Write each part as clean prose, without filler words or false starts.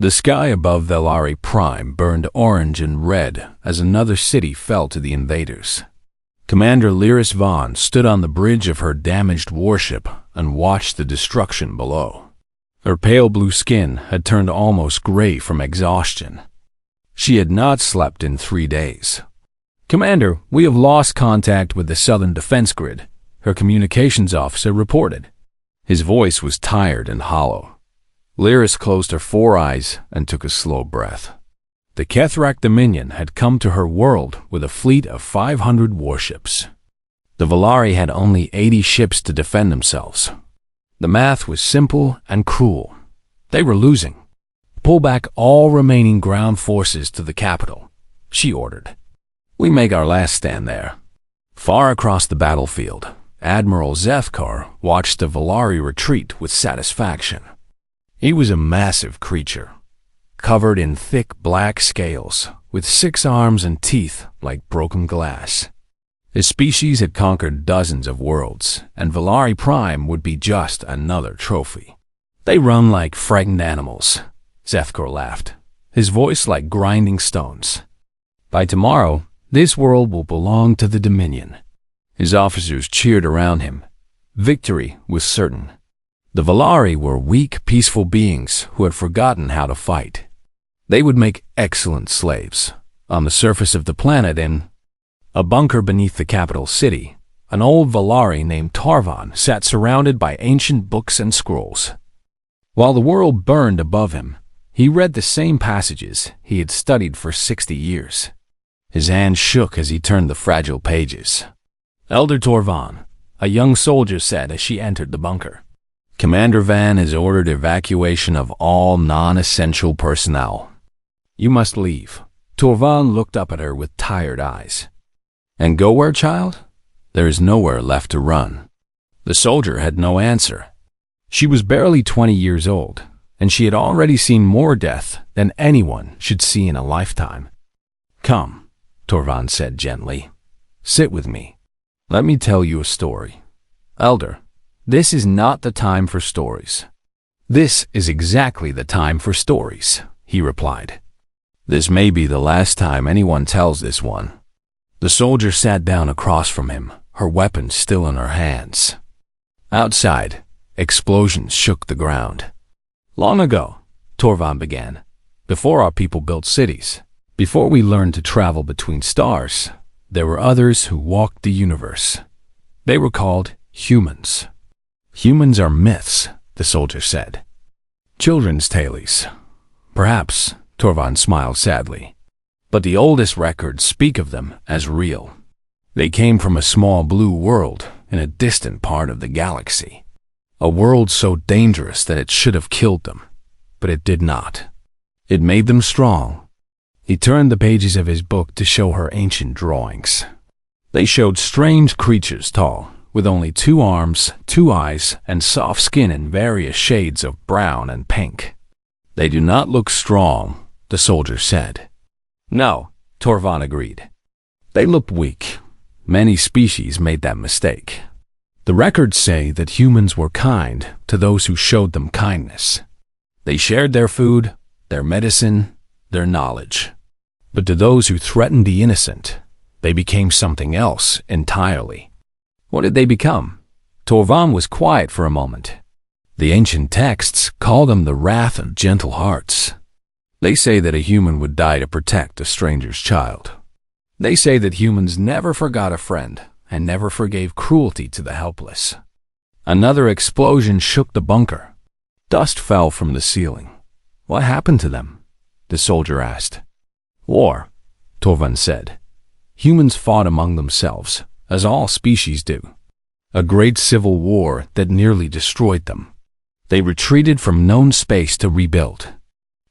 The sky above Velari Prime burned orange and red as another city fell to the invaders. Commander Lyris Vaughn stood on the bridge of her damaged warship and watched the destruction below. Her pale blue skin had turned almost gray from exhaustion. She had not slept in 3 days. "Commander, we have lost contact with the southern defense grid," her communications officer reported. His voice was tired and hollow. Lyris closed her 4 eyes and took a slow breath. The Kethrak Dominion had come to her world with a fleet of 500 warships. The Velari had only 80 ships to defend themselves. The math was simple and cruel. They were losing. "Pull back all remaining ground forces to the capital," she ordered. "We make our last stand there." Far across the battlefield, Admiral Zethkar watched the Velari retreat with satisfaction. He was a massive creature, covered in thick black scales, with 6 arms and teeth like broken glass. His species had conquered dozens of worlds, and Velari Prime would be just another trophy. "They run like frightened animals," Zethkar laughed, his voice like grinding stones. "By tomorrow, this world will belong to the Dominion." His officers cheered around him. Victory was certain. The Velari were weak, peaceful beings who had forgotten how to fight. They would make excellent slaves. On the surface of the planet, in a bunker beneath the capital city, an old Velari named Tarvan sat surrounded by ancient books and scrolls. While the world burned above him, he read the same passages he had studied for 60 years. His hand shook as he turned the fragile pages. "Elder Torvan," a young soldier said as she entered the bunker. "Commander Van has ordered evacuation of all non-essential personnel. You must leave." Torvan looked up at her with tired eyes. "And go where, child? There is nowhere left to run." The soldier had no answer. She was barely 20 years old, and she had already seen more death than anyone should see in a lifetime. "Come," Torvan said gently. "Sit with me. Let me tell you a story." "Elder, this is not the time for stories." "This is exactly the time for stories," he replied. "This may be the last time anyone tells this one." The soldier sat down across from him, her weapon still in her hands. Outside, explosions shook the ground. "Long ago," Torvan began, "before our people built cities, before we learned to travel between stars, there were others who walked the universe. They were called humans." "Humans are myths," the soldier said. "Children's tales. Perhaps," Torvan smiled sadly. "But the oldest records speak of them as real. They came from a small blue world in a distant part of the galaxy. A world so dangerous that it should have killed them, but it did not. It made them strong." He turned the pages of his book to show her ancient drawings. They showed strange creatures tall, with only 2 arms, 2 eyes, and soft skin in various shades of brown and pink. "They do not look strong," the soldier said. "No," Torvan agreed. "They looked weak. Many species made that mistake. The records say that humans were kind to those who showed them kindness. They shared their food, their medicine, their knowledge. But to those who threatened the innocent, they became something else entirely." "What did they become?" Torvan was quiet for a moment. "The ancient texts call them the wrath of gentle hearts. They say that a human would die to protect a stranger's child. They say that humans never forgot a friend and never forgave cruelty to the helpless." Another explosion shook the bunker. Dust fell from the ceiling. "What happened to them?" the soldier asked. "War," Torvan said. "Humans fought among themselves, as all species do. A great civil war that nearly destroyed them. They retreated from known space to rebuild.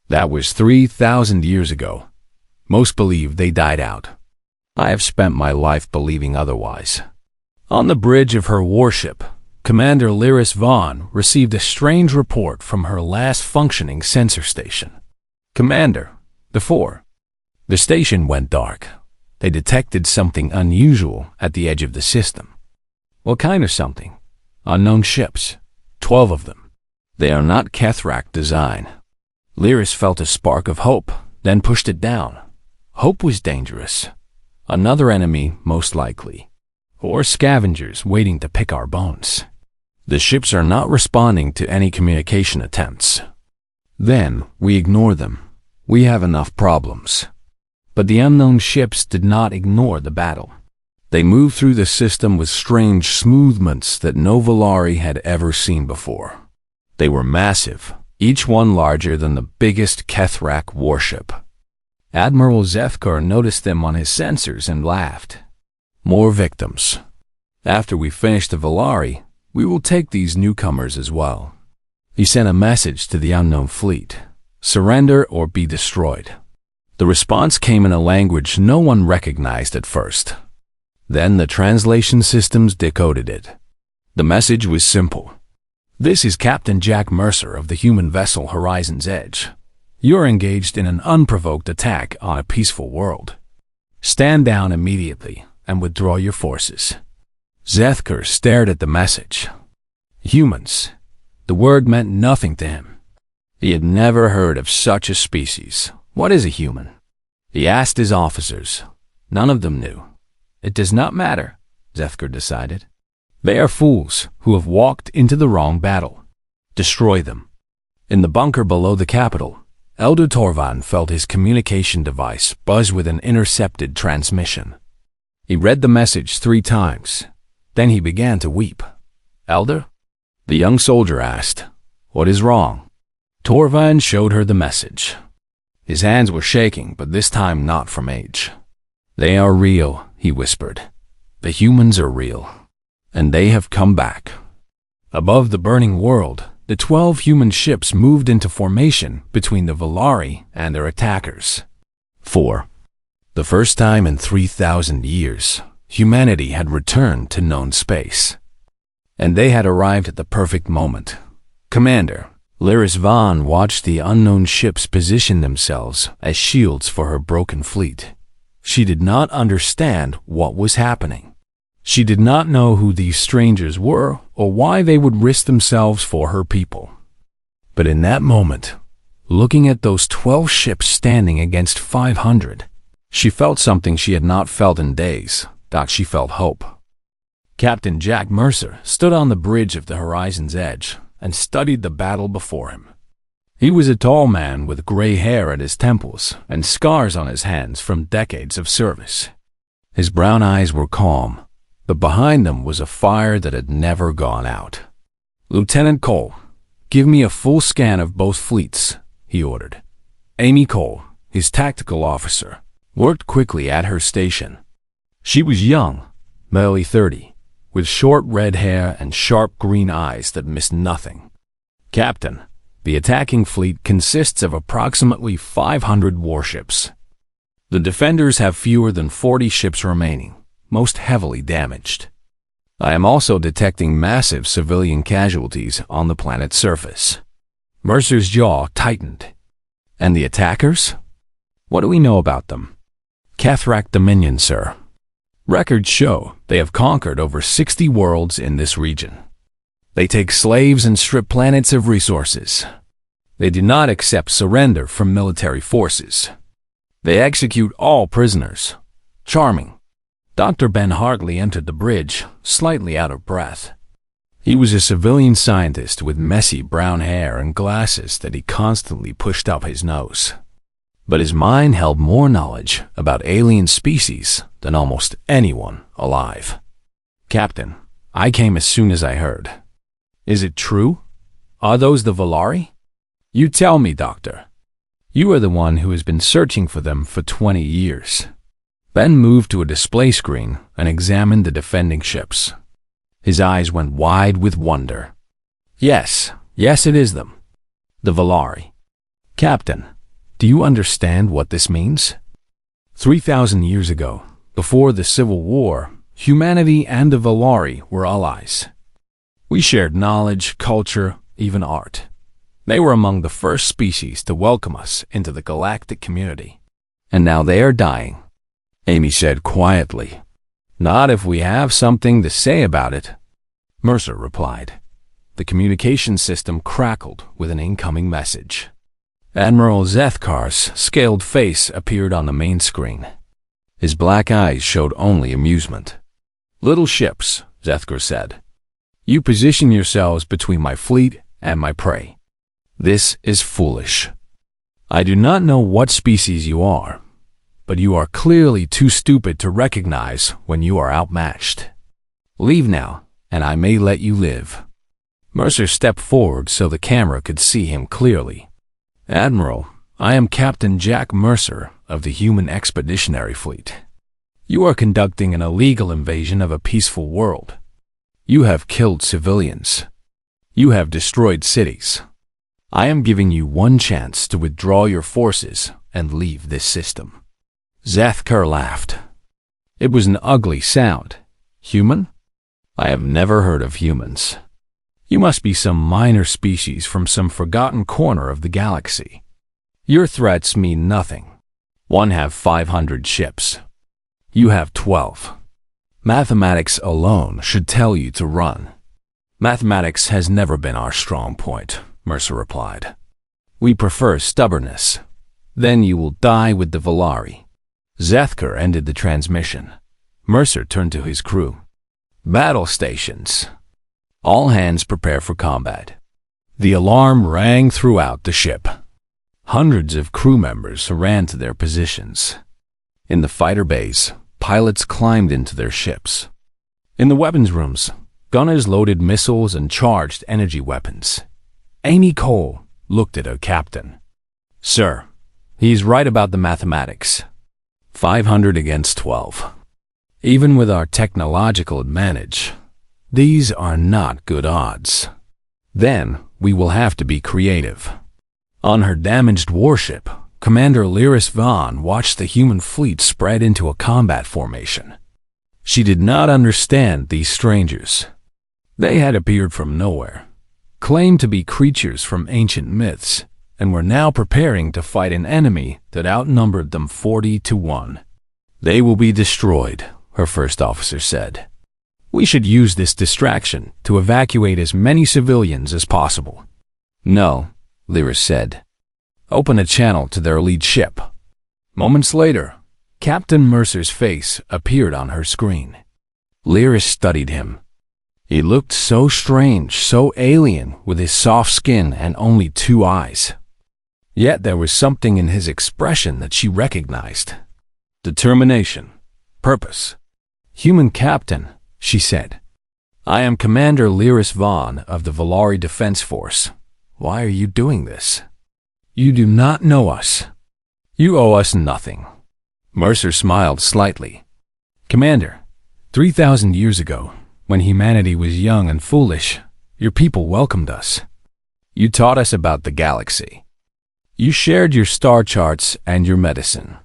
That was 3,000 years ago. Most believe they died out. I have spent my life believing otherwise." On the bridge of her warship, Commander Lyris Vaughn received a strange report from her last functioning sensor station. "Commander, before." The station went dark. They detected something unusual at the edge of the system. "What kind of something?" "Unknown ships. 12 of them. They are not Kethrak design. Lyris felt a spark of hope, then pushed it down. Hope was dangerous. Another enemy, most likely. Or scavengers waiting to pick our bones. The ships are not responding to any communication attempts. Then, we ignore them. We have enough problems. But the unknown ships did not ignore the battle. They moved through the system with strange smoothments that no Valari had ever seen before. They were massive, each one larger than the biggest Kethrak warship. Admiral Zethkar noticed them on his sensors and laughed. More victims. After we finish the Valari, we will take these newcomers as well. He sent a message to the unknown fleet. Surrender or be destroyed. The response came in a language no one recognized at first. Then the translation systems decoded it. The message was simple. This is Captain Jack Mercer of the human vessel Horizon's Edge. You're engaged in an unprovoked attack on a peaceful world. Stand down immediately and withdraw your forces. Zethkar stared at the message. Humans. The word meant nothing to him. He had never heard of such a species. What is a human? He asked his officers. None of them knew. It does not matter, Zethkar decided. They are fools who have walked into the wrong battle. Destroy them. In the bunker below the capital, Elder Torvan felt his communication device buzz with an intercepted transmission. He read the message 3 times. Then he began to weep. Elder? The young soldier asked. What is wrong? Torvan showed her the message. His hands were shaking, but this time not from age. They are real, he whispered. The humans are real. And they have come back. Above the burning world, the 12 human ships moved into formation between the Valari and their attackers. 4. The first time in 3,000 years, humanity had returned to known space. And they had arrived at the perfect moment. Commander, Lyris Vaughn watched the unknown ships position themselves as shields for her broken fleet. She did not understand what was happening. She did not know who these strangers were or why they would risk themselves for her people. But in that moment, looking at those 12 ships standing against 500, she felt something she had not felt in days. She felt hope. Captain Jack Mercer stood on the bridge of the Horizon's Edge and studied the battle before him. He was a tall man with gray hair at his temples and scars on his hands from decades of service. His brown eyes were calm, but behind them was a fire that had never gone out. Lieutenant Cole, give me a full scan of both fleets, he ordered. Amy Cole, his tactical officer, worked quickly at her station. She was young, barely 30, with short red hair and sharp green eyes that missed nothing. Captain, the attacking fleet consists of approximately 500 warships. The defenders have fewer than 40 ships remaining, most heavily damaged. I am also detecting massive civilian casualties on the planet's surface. Mercer's jaw tightened. And the attackers? What do we know about them? Kethrak Dominion, sir. Records show they have conquered over 60 worlds in this region. They take slaves and strip planets of resources. They do not accept surrender from military forces. They execute all prisoners. Charming. Dr. Ben Hartley entered the bridge, slightly out of breath. He was a civilian scientist with messy brown hair and glasses that he constantly pushed up his nose. But his mind held more knowledge about alien species than almost anyone alive. Captain, I came as soon as I heard. Is it true? Are those the Valari? You tell me, Doctor. You are the one who has been searching for them for 20 years. Ben moved to a display screen and examined the defending ships. His eyes went wide with wonder. Yes, it is them. The Valari. Captain, do you understand what this means? 3,000 years ago, before the Civil War, humanity and the Valari were allies. We shared knowledge, culture, even art. They were among the first species to welcome us into the galactic community. And now they are dying. Amy said quietly. Not if we have something to say about it, Mercer replied. The communication system crackled with an incoming message. Admiral Zethkar's scaled face appeared on the main screen. His black eyes showed only amusement. "Little ships," Zethkar said. "You position yourselves between my fleet and my prey. This is foolish. I do not know what species you are, but you are clearly too stupid to recognize when you are outmatched. Leave now, and I may let you live." Mercer stepped forward so the camera could see him clearly. "Admiral, I am Captain Jack Mercer of the Human Expeditionary Fleet. You are conducting an illegal invasion of a peaceful world. You have killed civilians. You have destroyed cities. I am giving you one chance to withdraw your forces and leave this system." Zethkar laughed. It was an ugly sound. "Human? I have never heard of humans. You must be some minor species from some forgotten corner of the galaxy. Your threats mean nothing. One have 500 ships. You have 12. Mathematics alone should tell you to run." "Mathematics has never been our strong point," Mercer replied. "We prefer stubbornness. Then you will die with the Valari." Zethkar ended the transmission. Mercer turned to his crew. "Battle stations. All hands prepare for combat." The alarm rang throughout the ship. Hundreds of crew members ran to their positions. In the fighter bays, pilots climbed into their ships. In the weapons rooms, gunners loaded missiles and charged energy weapons. Amy Cole looked at her captain. "Sir, he's right about the mathematics. 500 against 12. Even with our technological advantage, these are not good odds. Then we will have to be creative." On her damaged warship, Commander Lyris Vaughn watched the human fleet spread into a combat formation. She did not understand these strangers. They had appeared from nowhere, claimed to be creatures from ancient myths, and were now preparing to fight an enemy that outnumbered them 40-1. "They will be destroyed," her first officer said. "We should use this distraction to evacuate as many civilians as possible." "No," Lyris said. "Open a channel to their lead ship." Moments later, Captain Mercer's face appeared on her screen. Lyris studied him. He looked so strange, so alien, with his soft skin and only 2 eyes. Yet there was something in his expression that she recognized. Determination. Purpose. "Human captain," she said. "I am Commander Lyris Vaughn of the Valari Defense Force. Why are you doing this? You do not know us. You owe us nothing." Mercer smiled slightly. "Commander, 3,000 years ago, when humanity was young and foolish, your people welcomed us. You taught us about the galaxy. You shared your star charts and your medicine.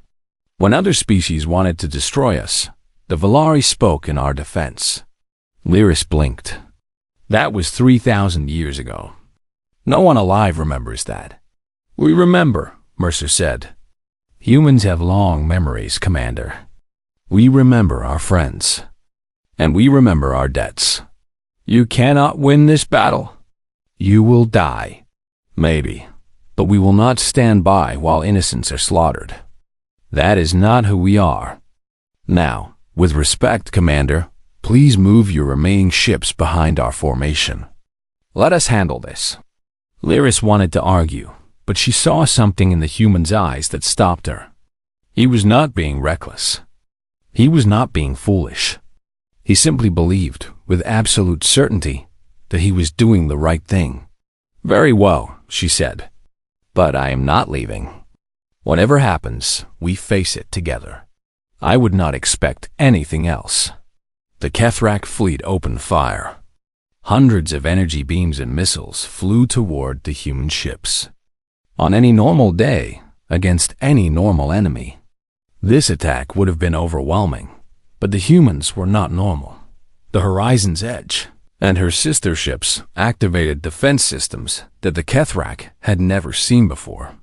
When other species wanted to destroy us, the Valari spoke in our defense." Lyris blinked. "That was 3,000 years ago. No one alive remembers that." "We remember," Mercer said. "Humans have long memories, Commander. We remember our friends. And we remember our debts. You cannot win this battle. You will die. Maybe. But we will not stand by while innocents are slaughtered. That is not who we are. Now, with respect, Commander, please move your remaining ships behind our formation. Let us handle this." Lyris wanted to argue, but she saw something in the human's eyes that stopped her. He was not being reckless. He was not being foolish. He simply believed, with absolute certainty, that he was doing the right thing. "Very well," she said. "But I am not leaving. Whatever happens, we face it together. I would not expect anything else." The Kethrak fleet opened fire. Hundreds of energy beams and missiles flew toward the human ships. On any normal day, against any normal enemy, this attack would have been overwhelming. But the humans were not normal. The Horizon's Edge and her sister ships activated defense systems that the Kethrak had never seen before.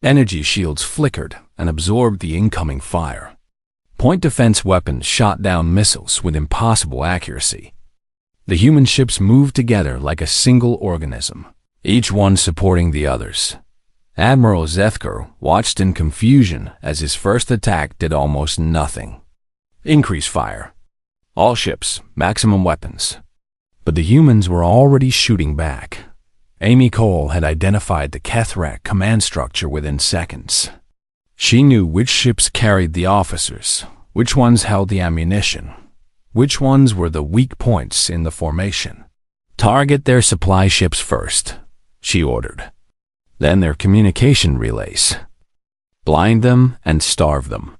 Energy shields flickered and absorbed the incoming fire. Point defense weapons shot down missiles with impossible accuracy. The human ships moved together like a single organism, each one supporting the others. Admiral Zethker watched in confusion as his first attack did almost nothing. Increase fire. All ships, maximum weapons. But the humans were already shooting back. Amy Cole had identified the Kethrak command structure within seconds. She knew which ships carried the officers, which ones held the ammunition, which ones were the weak points in the formation. Target their supply ships first, she ordered. Then their communication relays. Blind them and starve them.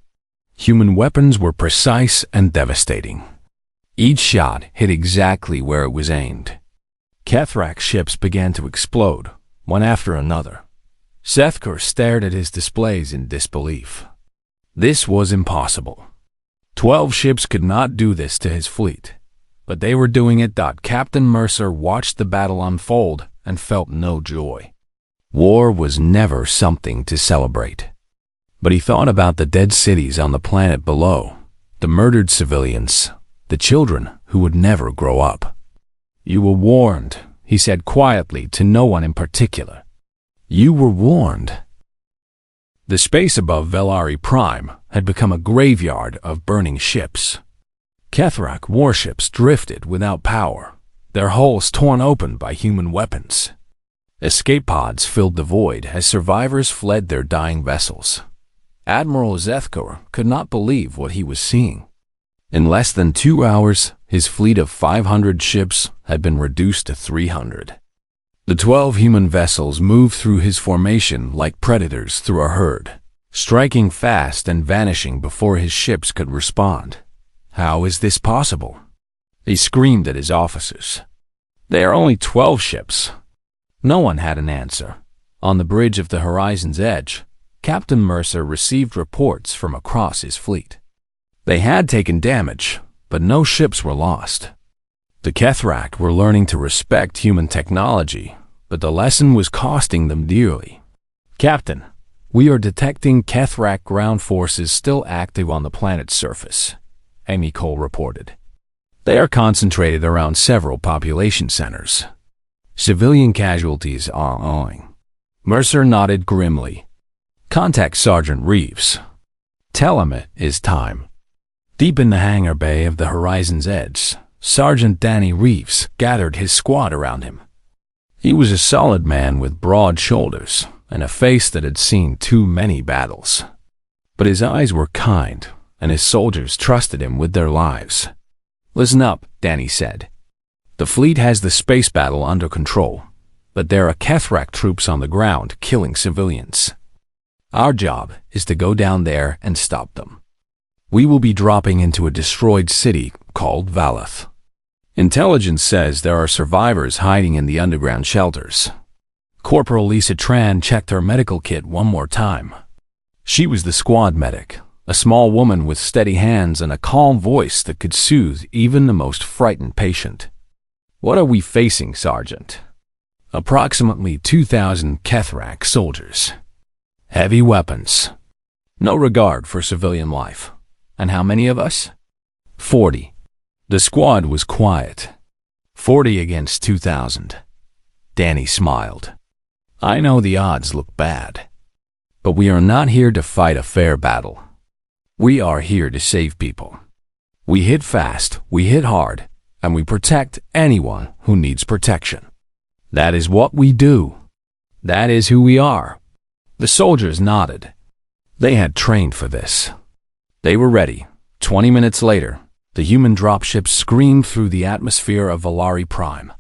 Human weapons were precise and devastating. Each shot hit exactly where it was aimed. Kethrak ships began to explode, one after another. Zethker stared at his displays in disbelief. This was impossible. 12 ships could not do this to his fleet, but they were doing it. Captain Mercer watched the battle unfold and felt no joy. War was never something to celebrate. But he thought about the dead cities on the planet below, the murdered civilians, the children who would never grow up. "You were warned," he said quietly to no one in particular. "You were warned." The space above Velari Prime had become a graveyard of burning ships. Kethrak warships drifted without power, their hulls torn open by human weapons. Escape pods filled the void as survivors fled their dying vessels. Admiral Zethker could not believe what he was seeing. In less than 2 hours, his fleet of 500 ships had been reduced to 300. The 12 human vessels moved through his formation like predators through a herd, striking fast and vanishing before his ships could respond. How is this possible? He screamed at his officers. There are only 12 ships. No one had an answer. On the bridge of the horizon's edge, Captain Mercer received reports from across his fleet. They had taken damage, but no ships were lost. The Kethrak were learning to respect human technology, but the lesson was costing them dearly. "Captain, we are detecting Kethrak ground forces still active on the planet's surface," Amy Cole reported. "They are concentrated around several population centers. Civilian casualties are owing." Mercer nodded grimly. "Contact Sergeant Reeves. Tell him it is time." Deep in the hangar bay of the horizon's edge, Sergeant Danny Reeves gathered his squad around him. He was a solid man with broad shoulders and a face that had seen too many battles. But his eyes were kind, and his soldiers trusted him with their lives. "Listen up," Danny said. "The fleet has the space battle under control, but there are Kethrak troops on the ground killing civilians. Our job is to go down there and stop them. We will be dropping into a destroyed city called Valath. Intelligence says there are survivors hiding in the underground shelters." Corporal Lisa Tran checked her medical kit one more time. She was the squad medic, a small woman with steady hands and a calm voice that could soothe even the most frightened patient. "What are we facing, Sergeant?" "Approximately 2,000 Kethrak soldiers. Heavy weapons. No regard for civilian life. And how many of us?" 40. The squad was quiet. 40 against 2,000. Danny smiled. "I know the odds look bad. But we are not here to fight a fair battle. We are here to save people. We hit fast, we hit hard, and we protect anyone who needs protection. That is what we do. That is who we are." The soldiers nodded. They had trained for this. They were ready. 20 minutes later, the human dropships screamed through the atmosphere of Velari Prime.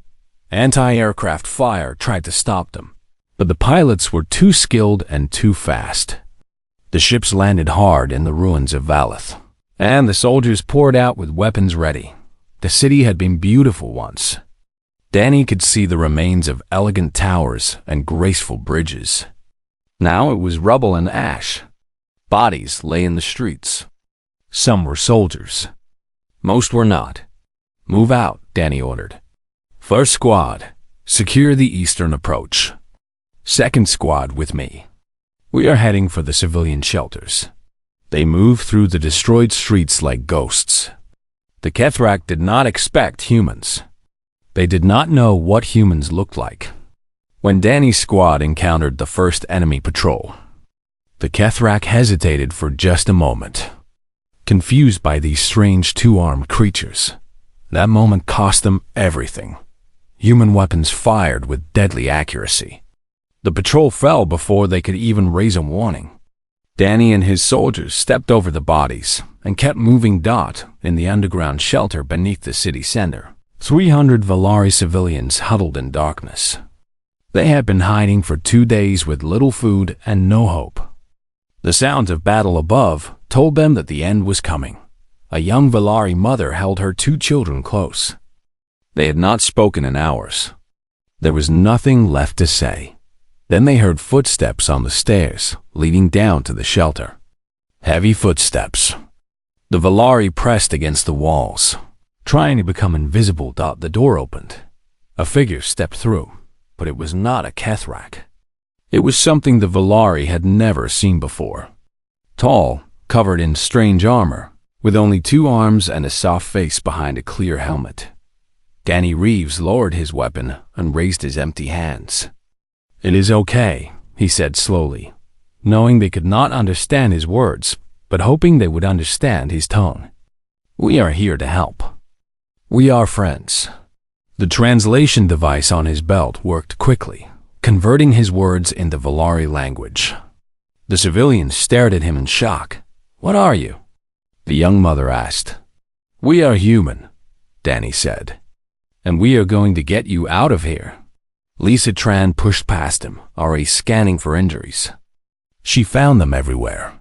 Anti-aircraft fire tried to stop them, but the pilots were too skilled and too fast. The ships landed hard in the ruins of Valath, and the soldiers poured out with weapons ready. The city had been beautiful once. Danny could see the remains of elegant towers and graceful bridges. Now it was rubble and ash. Bodies lay in the streets. Some were soldiers. Most were not. "Move out," Danny ordered. "First squad, secure the eastern approach. Second squad with me. We are heading for the civilian shelters." They moved through the destroyed streets like ghosts. The Kethrak did not expect humans. They did not know what humans looked like. When Danny's squad encountered the first enemy patrol, the Kethrak hesitated for just a moment, confused by these strange two-armed creatures. That moment cost them everything. Human weapons fired with deadly accuracy. The patrol fell before they could even raise a warning. Danny and his soldiers stepped over the bodies and kept moving in the underground shelter beneath the city center. 300 Valari civilians huddled in darkness. They had been hiding for 2 days with little food and no hope. The sounds of battle above told them that the end was coming. A young Valari mother held her 2 children close. They had not spoken in hours. There was nothing left to say. Then they heard footsteps on the stairs leading down to the shelter. Heavy footsteps. The Valari pressed against the walls, trying to become invisible. The door opened. A figure stepped through, but it was not a Kethrak. It was something the Valari had never seen before. Tall, covered in strange armor, with only 2 arms and a soft face behind a clear helmet. Danny Reeves lowered his weapon and raised his empty hands. "It is okay," he said slowly, knowing they could not understand his words, but hoping they would understand his tone. "We are here to help. We are friends." The translation device on his belt worked quickly, converting his words into Valari language. The civilians stared at him in shock. "What are you?" the young mother asked. "We are human," Danny said, "and we are going to get you out of here." Lisa Tran pushed past him, already scanning for injuries. She found them everywhere.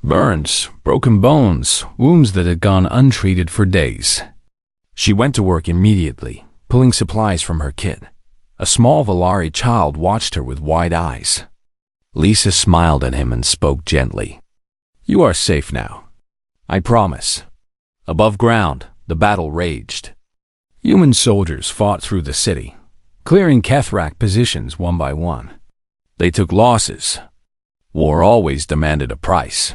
Burns, broken bones, wounds that had gone untreated for days. She went to work immediately, pulling supplies from her kit. A small Valari child watched her with wide eyes. Lisa smiled at him and spoke gently. "You are safe now. I promise." Above ground, the battle raged. Human soldiers fought through the city, clearing Kethrak positions one by one. They took losses. War always demanded a price.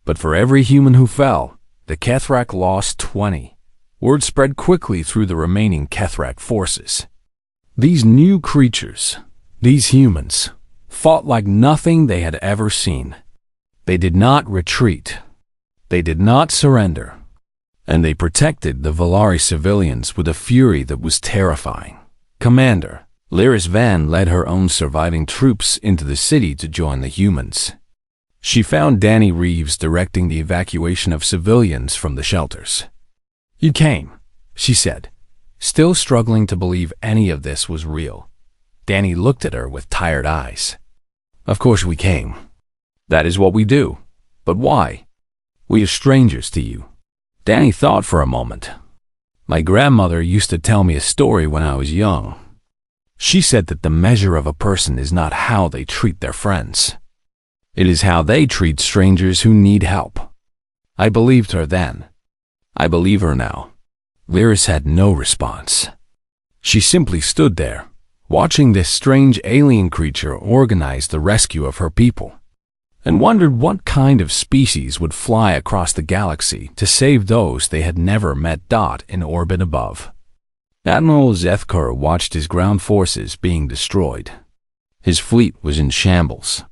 But for every human who fell, the Kethrak lost 20. Word spread quickly through the remaining Kethrak forces. These new creatures, these humans, fought like nothing they had ever seen. They did not retreat. They did not surrender. And they protected the Valari civilians with a fury that was terrifying. Commander Lyris Van led her own surviving troops into the city to join the humans. She found Danny Reeves directing the evacuation of civilians from the shelters. "You came," she said, still struggling to believe any of this was real. Danny looked at her with tired eyes. "Of course we came. That is what we do. But why? We are strangers to you." Danny thought for a moment. "My grandmother used to tell me a story when I was young. She said that the measure of a person is not how they treat their friends. It is how they treat strangers who need help." I believed her then. I believe her now. Lyris had no response. She simply stood there, watching this strange alien creature organize the rescue of her people, and wondered what kind of species would fly across the galaxy to save those they had never met. In orbit above, Admiral Zethkar watched his ground forces being destroyed. His fleet was in shambles.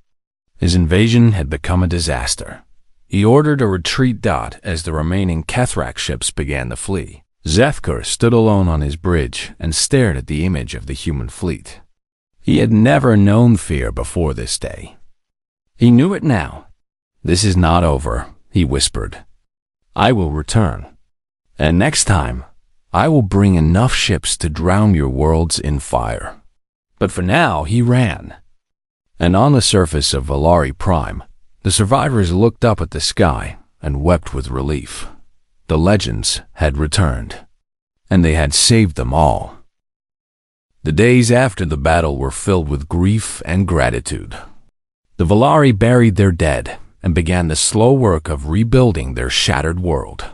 His invasion had become a disaster. He ordered a retreat. As the remaining Kethrak ships began to flee, Zethkar stood alone on his bridge and stared at the image of the human fleet. He had never known fear before this day. He knew it now. "This is not over," he whispered. "I will return. And next time, I will bring enough ships to drown your worlds in fire." But for now, he ran. And on the surface of Valari Prime, the survivors looked up at the sky and wept with relief. The legends had returned, and they had saved them all. The days after the battle were filled with grief and gratitude. The Valari buried their dead and began the slow work of rebuilding their shattered world.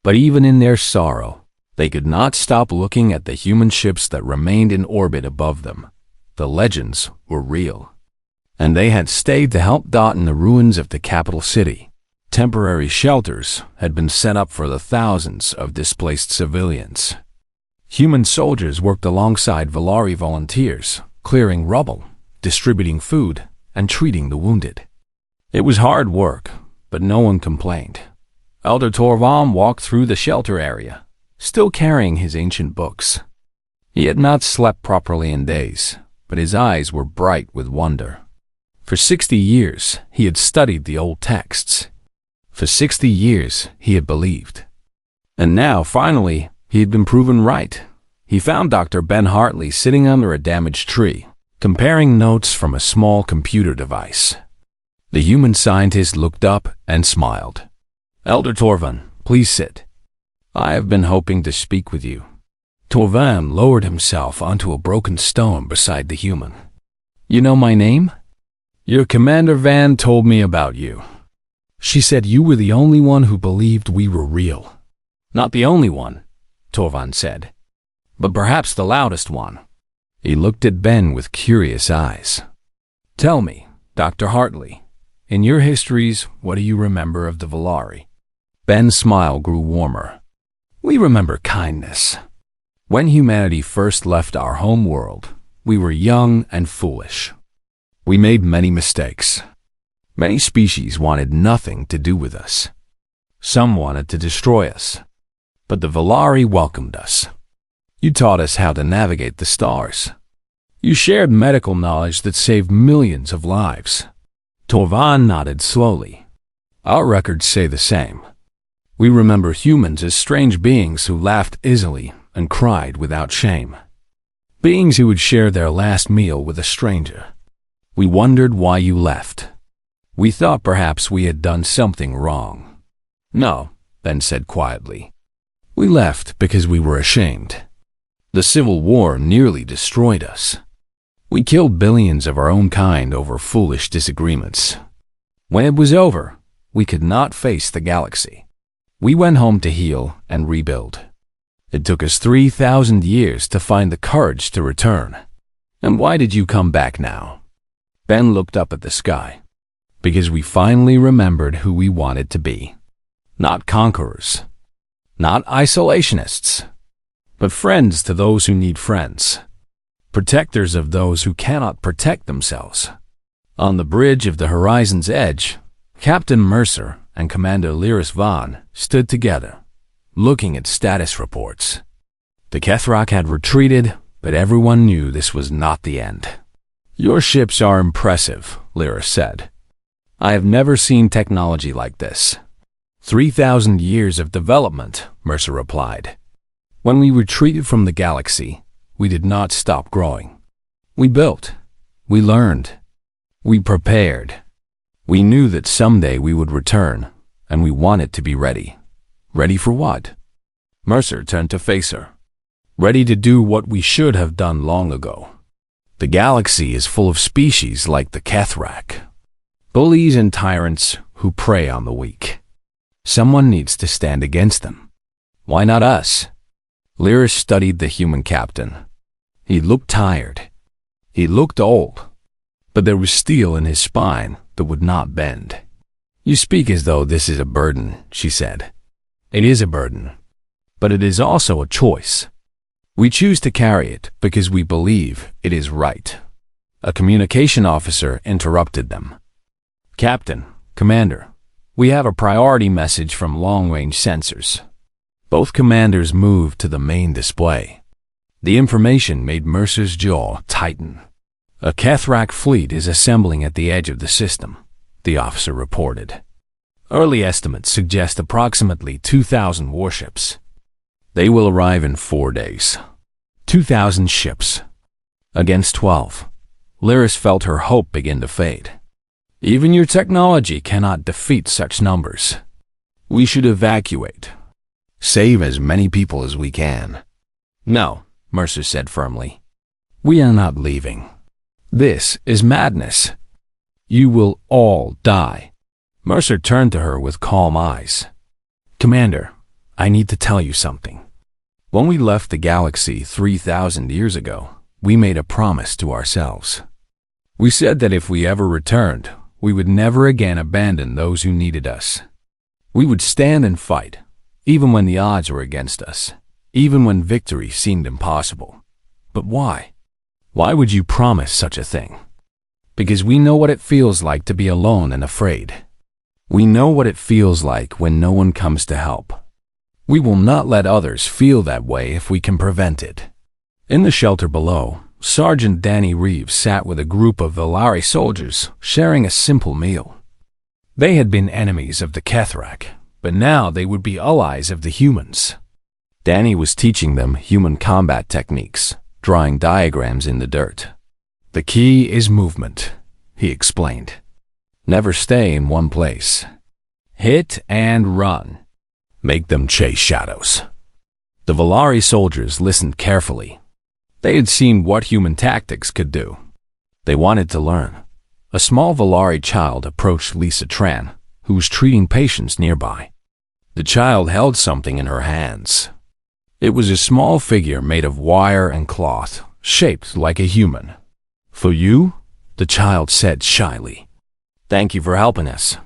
But even in their sorrow, they could not stop looking at the human ships that remained in orbit above them. The legends were real, and they had stayed to help. In the ruins of the capital city, temporary shelters had been set up for the thousands of displaced civilians. Human soldiers worked alongside Valari volunteers, clearing rubble, distributing food, and treating the wounded. It was hard work, but no one complained. Elder Torvan walked through the shelter area, still carrying his ancient books. He had not slept properly in days, but his eyes were bright with wonder. For 60 years, he had studied the old texts. For 60 years, he had believed. And now, finally, he had been proven right. He found Dr. Ben Hartley sitting under a damaged tree, comparing notes from a small computer device. The human scientist looked up and smiled. "Elder Torvan, please sit. I have been hoping to speak with you." Torvan lowered himself onto a broken stone beside the human. "You know my name? Your Commander Van told me about you. She said you were the only one who believed we were real." "Not the only one," Torvan said, "but perhaps the loudest one." He looked at Ben with curious eyes. "Tell me, Dr. Hartley, in your histories, what do you remember of the Valari?" Ben's smile grew warmer. "We remember kindness. When humanity first left our home world, we were young and foolish. We made many mistakes. Many species wanted nothing to do with us. Some wanted to destroy us. But the Valari welcomed us. You taught us how to navigate the stars. You shared medical knowledge that saved millions of lives." Torvan nodded slowly. "Our records say the same. We remember humans as strange beings who laughed easily and cried without shame. Beings who would share their last meal with a stranger. We wondered why you left. We thought perhaps we had done something wrong." "No," Ben said quietly. "We left because we were ashamed. The Civil War nearly destroyed us. We killed billions of our own kind over foolish disagreements. When it was over, we could not face the galaxy. We went home to heal and rebuild. It took us 3,000 years to find the courage to return. And why did you come back now?" Ben looked up at the sky. "Because we finally remembered who we wanted to be. Not conquerors. Not isolationists. But friends to those who need friends. Protectors of those who cannot protect themselves." On the bridge of the horizon's edge, Captain Mercer and Commander Lyris Vaughn stood together, looking at status reports. The Kethrak had retreated, but everyone knew this was not the end. "Your ships are impressive," Lyris said. "I have never seen technology like this." 3,000 years of development," Mercer replied. "When we retreated from the galaxy, we did not stop growing. We built. We learned. We prepared. We knew that someday we would return, and we wanted to be ready. Ready for what?" Mercer turned to face her. "Ready to do what we should have done long ago. The galaxy is full of species like the Kethrak. Bullies and tyrants who prey on the weak. Someone needs to stand against them. Why not us?" Lyris studied the human captain. He looked tired. He looked old. But there was steel in his spine that would not bend. "You speak as though this is a burden," she said. "It is a burden. But it is also a choice. We choose to carry it because we believe it is right." A communication officer interrupted them. "Captain, Commander, we have a priority message from long-range sensors." Both commanders moved to the main display. The information made Mercer's jaw tighten. "A Kethrak fleet is assembling at the edge of the system," the officer reported. "Early estimates suggest approximately 2,000 warships. They will arrive in 4 days. 2,000 ships. Against 12. Lyris felt her hope begin to fade. "Even your technology cannot defeat such numbers. We should evacuate. Save as many people as we can." "No," Mercer said firmly. "We are not leaving. This is madness. You will all die." Mercer turned to her with calm eyes. "Commander, I need to tell you something. When we left the galaxy 3,000 years ago, we made a promise to ourselves. We said that if we ever returned, we would never again abandon those who needed us. We would stand and fight, even when the odds were against us, even when victory seemed impossible. But why? Why would you promise such a thing? Because we know what it feels like to be alone and afraid. We know what it feels like when no one comes to help. We will not let others feel that way if we can prevent it. In the shelter below, Sergeant Danny Reeves sat with a group of Valari soldiers sharing a simple meal. They had been enemies of the Kethrak, but now they would be allies of the humans. Danny was teaching them human combat techniques, drawing diagrams in the dirt. The key is movement, he explained. Never stay in one place. Hit and run. Make them chase shadows. The Valari soldiers listened carefully. They had seen what human tactics could do. They wanted to learn. A small Valari child approached Lisa Tran, who was treating patients nearby. The child held something in her hands. It was a small figure made of wire and cloth, shaped like a human. For you? The child said shyly. Thank you for helping us.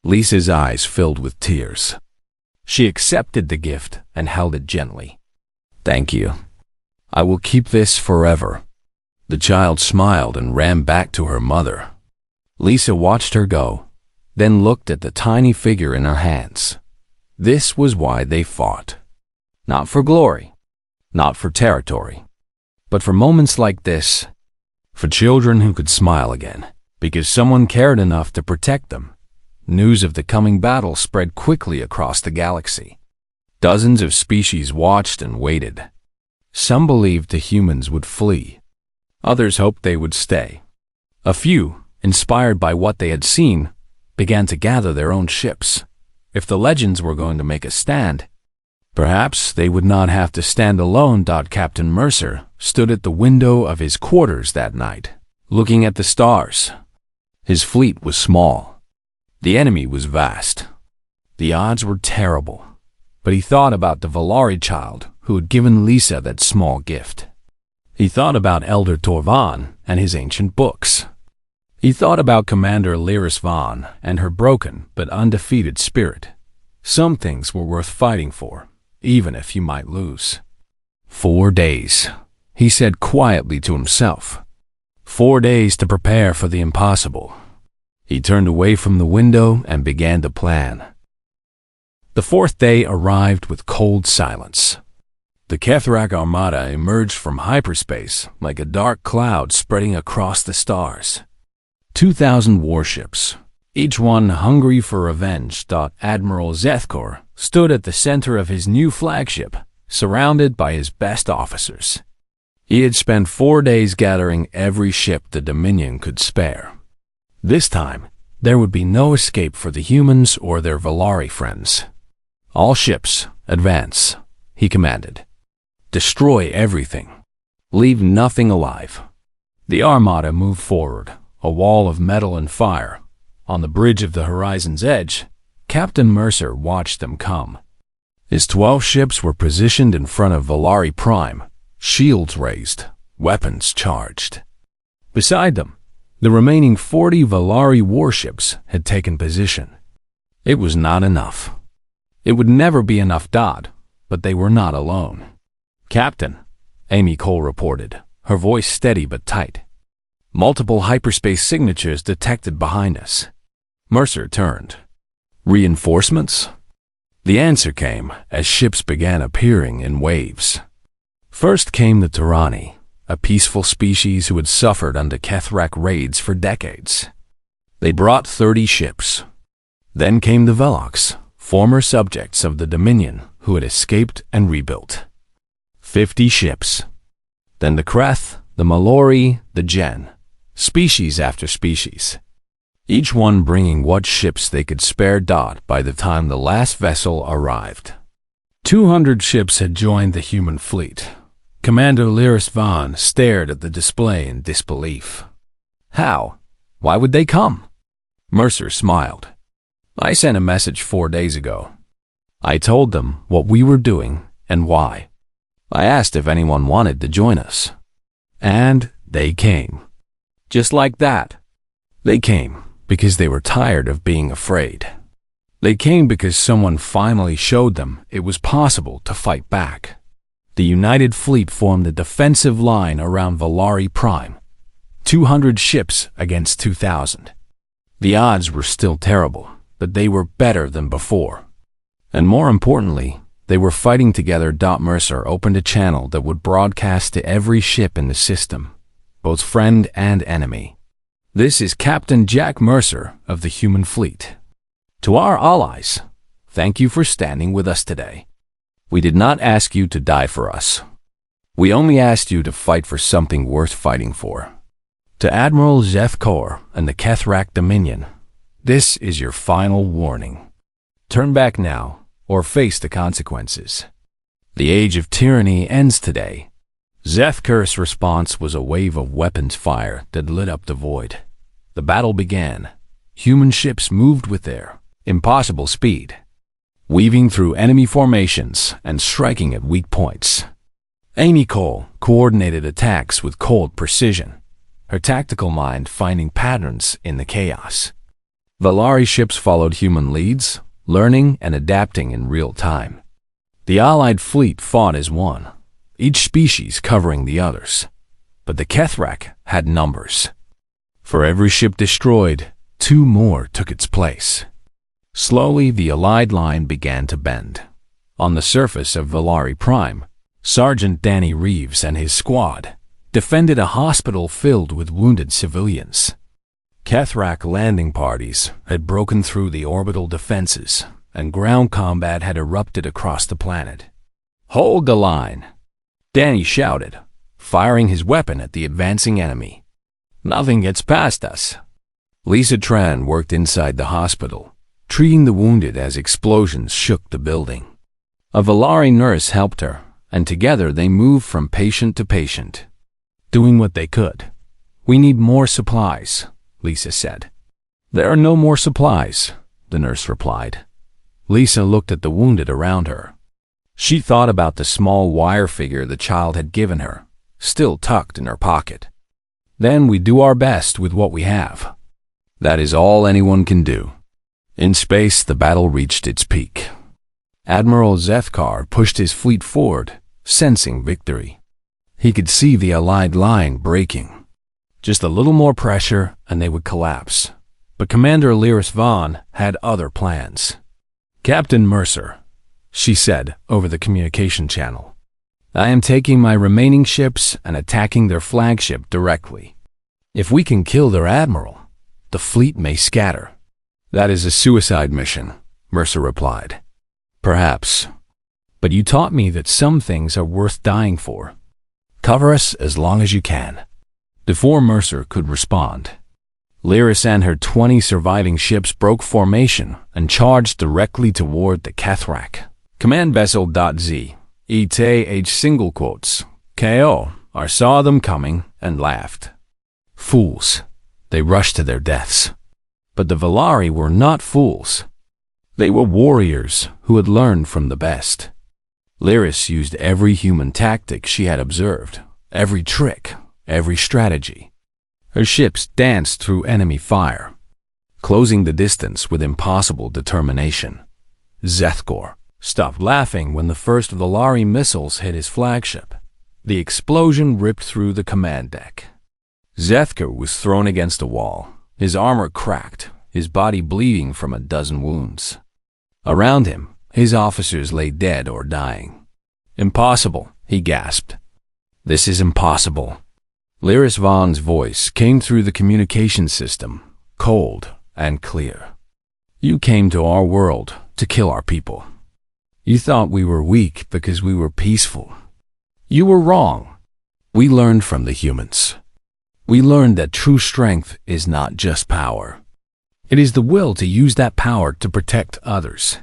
Lisa's eyes filled with tears. She accepted the gift and held it gently. Thank you. I will keep this forever. The child smiled and ran back to her mother. Lisa watched her go, then looked at the tiny figure in her hands. This was why they fought. Not for glory, not for territory, but for moments like this. For children who could smile again, because someone cared enough to protect them. News of the coming battle spread quickly across the galaxy. Dozens of species watched and waited. Some believed the humans would flee. Others hoped they would stay. A few, inspired by what they had seen, began to gather their own ships. If the legends were going to make a stand, perhaps they would not have to stand alone. Captain Mercer stood at the window of his quarters that night, looking at the stars. His fleet was small. The enemy was vast. The odds were terrible. But he thought about the Valari child who had given Lisa that small gift. He thought about Elder Torvan and his ancient books. He thought about Commander Lyris Vaughn and her broken but undefeated spirit. Some things were worth fighting for, even if you might lose. 4 days, he said quietly to himself. 4 days to prepare for the impossible. He turned away from the window and began to plan. The 4th day arrived with cold silence. The Kethrak Armada emerged from hyperspace like a dark cloud spreading across the stars. 2,000 warships, each one hungry for revenge. Admiral Zethkor stood at the center of his new flagship, surrounded by his best officers. He had spent 4 days gathering every ship the Dominion could spare. This time, there would be no escape for the humans or their Valari friends. All ships, advance, he commanded. Destroy everything. Leave nothing alive. The Armada moved forward, a wall of metal and fire. On the bridge of the horizon's edge, Captain Mercer watched them come. His 12 ships were positioned in front of Valari Prime, shields raised, weapons charged. Beside them, the remaining 40 Valari warships had taken position. It was not enough. It would never be enough. But they were not alone. Captain, Amy Cole reported, her voice steady but tight. Multiple hyperspace signatures detected behind us. Mercer turned. Reinforcements? The answer came as ships began appearing in waves. First came the Turani, a peaceful species who had suffered under Kethrak raids for decades. They brought 30 ships. Then came the Velox, former subjects of the Dominion who had escaped and rebuilt. 50 ships. Then the Kreth, the Malori, the Gen, species after species. Each one bringing what ships they could spare. By the time the last vessel arrived, 200 ships had joined the human fleet. Commander Lyris Vaughn stared at the display in disbelief. How? Why would they come? Mercer smiled. I sent a message 4 days ago. I told them what we were doing and why. I asked if anyone wanted to join us. And they came. Just like that. They came because they were tired of being afraid. They came because someone finally showed them it was possible to fight back. The United Fleet formed a defensive line around Valari Prime, 200 ships against 2,000. The odds were still terrible, but they were better than before. And more importantly, they were fighting together. Mercer opened a channel that would broadcast to every ship in the system, both friend and enemy. This is Captain Jack Mercer of the human fleet. To our allies, thank you for standing with us today. We did not ask you to die for us. We only asked you to fight for something worth fighting for. To Admiral Zethkor and the Kethrak Dominion, this is your final warning. Turn back now, or face the consequences. The age of tyranny ends today. Zethkor's response was a wave of weapons fire that lit up the void. The battle began. Human ships moved with their impossible speed, weaving through enemy formations and striking at weak points. Amy Cole coordinated attacks with cold precision, her tactical mind finding patterns in the chaos. Valari ships followed human leads, learning and adapting in real time. The Allied fleet fought as one, each species covering the others. But the Kethrak had numbers. For every ship destroyed, 2 more took its place. Slowly, the Allied line began to bend. On the surface of Valari Prime, Sergeant Danny Reeves and his squad defended a hospital filled with wounded civilians. Kethrak landing parties had broken through the orbital defenses, and ground combat had erupted across the planet. "Hold the line!" Danny shouted, firing his weapon at the advancing enemy. "Nothing gets past us." Lisa Tran worked inside the hospital, treating the wounded as explosions shook the building. A Valari nurse helped her, and together they moved from patient to patient, doing what they could. "We need more supplies," Lisa said. "There are no more supplies," the nurse replied. Lisa looked at the wounded around her. She thought about the small wire figure the child had given her, still tucked in her pocket. "Then we do our best with what we have. That is all anyone can do." In space, the battle reached its peak. Admiral Zethkar pushed his fleet forward, sensing victory. He could see the Allied line breaking. Just a little more pressure and they would collapse. But Commander Lyris Vaughn had other plans. "Captain Mercer," she said over the communication channel, "I am taking my remaining ships and attacking their flagship directly. If we can kill their admiral, the fleet may scatter." "That is a suicide mission," Mercer replied. "Perhaps. But you taught me that some things are worth dying for. Cover us as long as you can." Before Mercer could respond, Lyris and her 20 surviving ships broke formation and charged directly toward the Kethrak. Command Vessel.Z, ETH single quotes, KO, I saw them coming and laughed. Fools. They rushed to their deaths. But the Valari were not fools. They were warriors who had learned from the best. Lyris used every human tactic she had observed, every trick, every strategy. Her ships danced through enemy fire, closing the distance with impossible determination. Zethkor stopped laughing when the first Valari missiles hit his flagship. The explosion ripped through the command deck. Zethkor was thrown against a wall, his armor cracked, his body bleeding from a dozen wounds. Around him, his officers lay dead or dying. "Impossible," he gasped. "This is impossible." Lyris Vaughn's voice came through the communication system, cold and clear. "You came to our world to kill our people. You thought we were weak because we were peaceful. You were wrong. We learned from the humans. We learned that true strength is not just power. It is the will to use that power to protect others."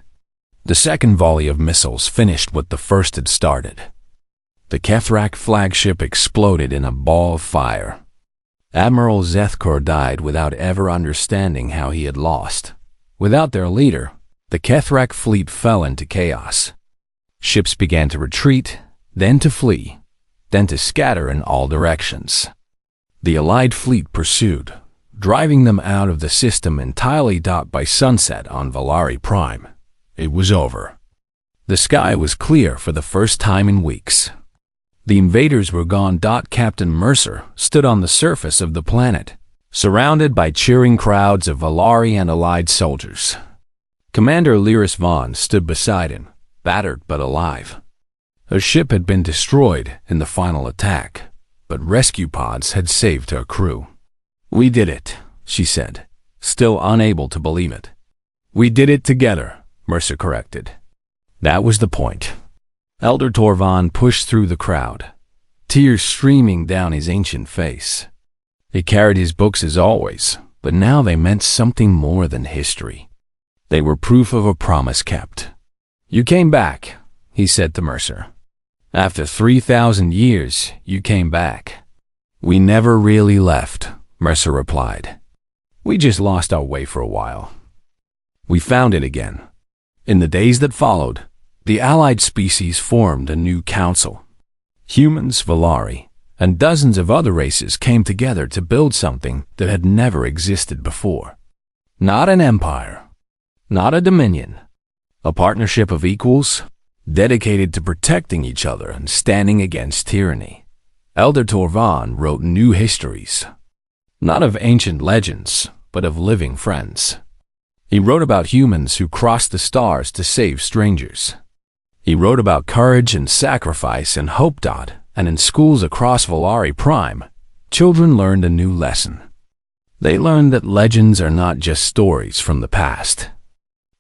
The second volley of missiles finished what the first had started. The Kethrak flagship exploded in a ball of fire. Admiral Zethkor died without ever understanding how he had lost. Without their leader, the Kethrak fleet fell into chaos. Ships began to retreat, then to flee, then to scatter in all directions. The Allied fleet pursued, driving them out of the system entirely. By sunset on Valari Prime, it was over. The sky was clear for the first time in weeks. The invaders were gone. Captain Mercer stood on the surface of the planet, surrounded by cheering crowds of Valari and allied soldiers. Commander Lyris Vaughn stood beside him, battered but alive. Her ship had been destroyed in the final attack, but rescue pods had saved her crew. "We did it," she said, still unable to believe it. "We did it together," Mercer corrected. That was the point. Elder Torvan pushed through the crowd, tears streaming down his ancient face. He carried his books as always, but now they meant something more than history. They were proof of a promise kept. "You came back," he said to Mercer. "After 3,000 years, you came back." "We never really left," Mercer replied. "We just lost our way for a while. We found it again." In the days that followed, the allied species formed a new council. Humans, Valari, and dozens of other races came together to build something that had never existed before. Not an empire, not a dominion, a partnership of equals, dedicated to protecting each other and standing against tyranny. Elder Torvan wrote new histories, not of ancient legends, but of living friends. He wrote about humans who crossed the stars to save strangers. He wrote about courage and sacrifice and hope. And in schools across Valari Prime, children learned a new lesson. They learned that legends are not just stories from the past.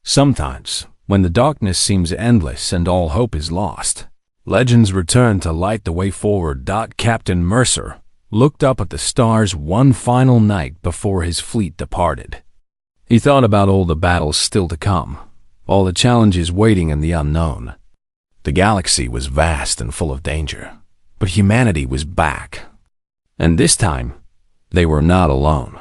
Sometimes, when the darkness seems endless and all hope is lost, legends return to light the way forward. Captain Mercer looked up at the stars one final night before his fleet departed. He thought about all the battles still to come, all the challenges waiting in the unknown. The galaxy was vast and full of danger, but humanity was back. And this time, they were not alone.